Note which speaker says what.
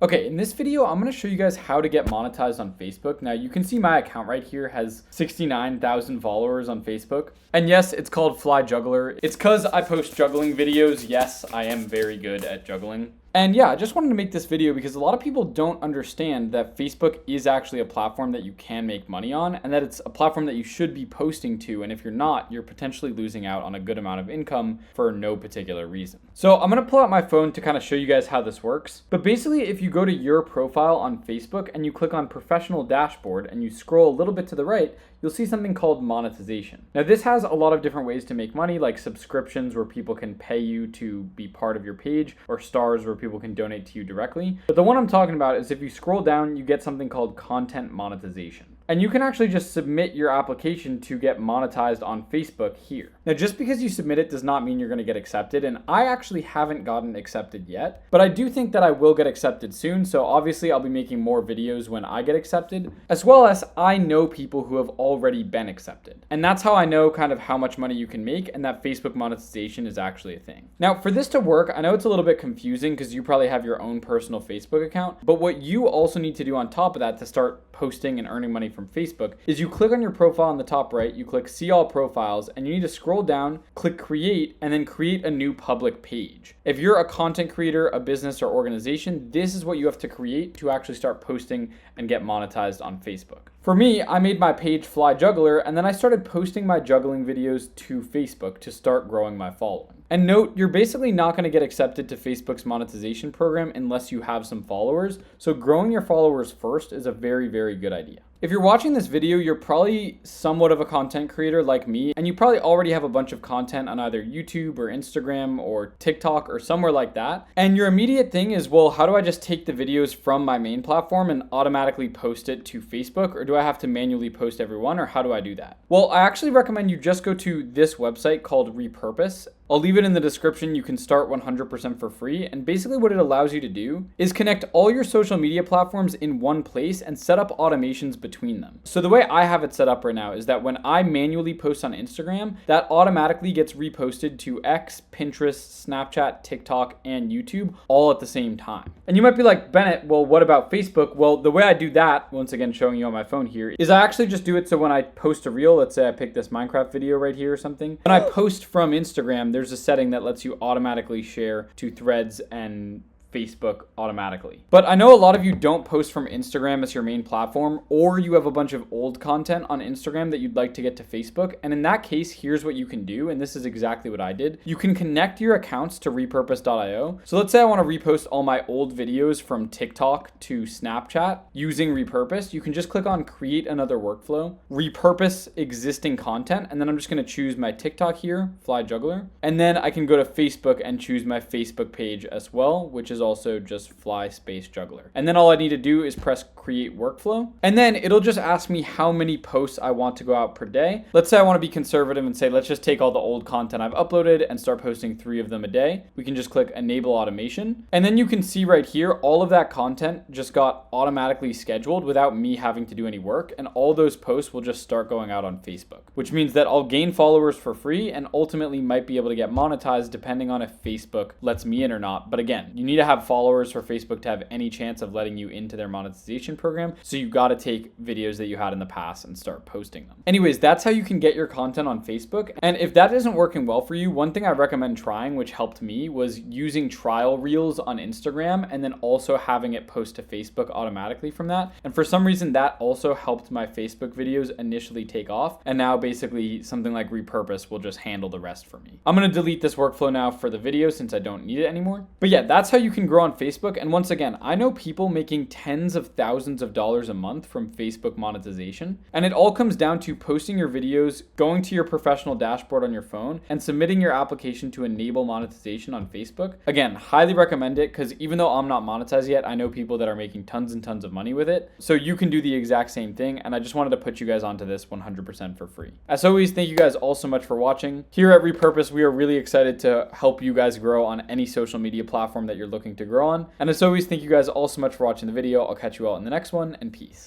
Speaker 1: Okay, in this video, I'm going to show you guys how to get monetized on Facebook. Now, you can see my account right here has 69,000 followers on Facebook. And yes, it's called Fly Juggler. It's because I post juggling videos. Yes, I am very good at juggling. And yeah, I just wanted to make this video because a lot of people don't understand that Facebook is actually a platform that you can make money on, and that it's a platform that you should be posting to. And if you're not, you're potentially losing out on a good amount of income for no particular reason. So I'm going to pull out my phone to kind of show you guys how this works. But basically, if you go to your profile on Facebook and you click on Professional Dashboard and you scroll a little bit to the right, you'll see something called monetization. Now, this has a lot of different ways to make money, like subscriptions where people can pay you to be part of your page, or stars where people can donate to you directly. But the one I'm talking about is if you scroll down, you get something called content monetization. And you can actually just submit your application to get monetized on Facebook here. Now, just because you submit it does not mean you're going to get accepted. And I actually haven't gotten accepted yet, but I do think that I will get accepted soon. So obviously I'll be making more videos when I get accepted, as well as I know people who have already been accepted. And that's how I know kind of how much money you can make and that Facebook monetization is actually a thing. Now, for this to work, I know it's a little bit confusing because you probably have your own personal Facebook account, but what you also need to do on top of that to start posting and earning money from Facebook is you click on your profile on the top right, you click see all profiles, and you need to scroll down, click create, and then create a new public page. If you're a content creator, a business or organization, this is what you have to create to actually start posting and get monetized on Facebook. For me, I made my page Fly Juggler, and then I started posting my juggling videos to Facebook to start growing my following. And note, you're basically not going to get accepted to Facebook's monetization program unless you have some followers. So growing your followers first is a very, very good idea. If you're watching this video, you're probably somewhat of a content creator like me, and you probably already have a bunch of content on either YouTube or Instagram or TikTok or somewhere like that. And your immediate thing is, well, how do I just take the videos from my main platform and automatically post it to Facebook? Or do I have to manually post every one, or how do I do that? Well, I actually recommend you just go to this website called Repurpose. I'll leave it in the description. You can start 100% for free. And basically what it allows you to do is connect all your social media platforms in one place and set up automations between them. So the way I have it set up right now is that when I manually post on Instagram, that automatically gets reposted to X, Pinterest, Snapchat, TikTok, and YouTube all at the same time. And you might be like, Bennett, well, what about Facebook? Well, the way I do that, once again showing you on my phone here, is I actually just do it so when I post a reel, let's say I pick this Minecraft video right here or something, when I post from Instagram, there's a setting that lets you automatically share to Threads and Facebook automatically. But I know a lot of you don't post from Instagram as your main platform, or you have a bunch of old content on Instagram that you'd like to get to Facebook. And in that case, here's what you can do. And this is exactly what I did. You can connect your accounts to repurpose.io. So let's say I want to repost all my old videos from TikTok to Snapchat using Repurpose. You can just click on create another workflow, repurpose existing content. And then I'm just going to choose my TikTok here, Fly Juggler. And then I can go to Facebook and choose my Facebook page as well, which is also just Fly Space Juggler. And then all I need to do is press create workflow. And then it'll just ask me how many posts I want to go out per day. Let's say I want to be conservative and say, let's just take all the old content I've uploaded and start posting 3 of them a day. We can just click enable automation. And then you can see right here, all of that content just got automatically scheduled without me having to do any work. And all those posts will just start going out on Facebook, which means that I'll gain followers for free and ultimately might be able to get monetized depending on if Facebook lets me in or not. But again, you need to have followers for Facebook to have any chance of letting you into their monetization program. So you got to take videos that you had in the past and start posting them. Anyways, that's how you can get your content on Facebook. And if that isn't working well for you, one thing I recommend trying, which helped me, was using trial reels on Instagram and then also having it post to Facebook automatically from that. And for some reason, that also helped my Facebook videos initially take off. And now basically something like Repurpose will just handle the rest for me. I'm going to delete this workflow now for the video since I don't need it anymore. But yeah, that's how you can grow on Facebook. And once again, I know people making tens of thousands of dollars a month from Facebook monetization. And it all comes down to posting your videos, going to your professional dashboard on your phone, and submitting your application to enable monetization on Facebook. Again, highly recommend it because even though I'm not monetized yet, I know people that are making tons and tons of money with it. So you can do the exact same thing. And I just wanted to put you guys onto this 100% for free. As always, thank you guys all so much for watching. Here at Repurpose, we are really excited to help you guys grow on any social media platform that you're looking to grow on. And as always, thank you guys all so much for watching the video. I'll catch you all in the next one, and peace.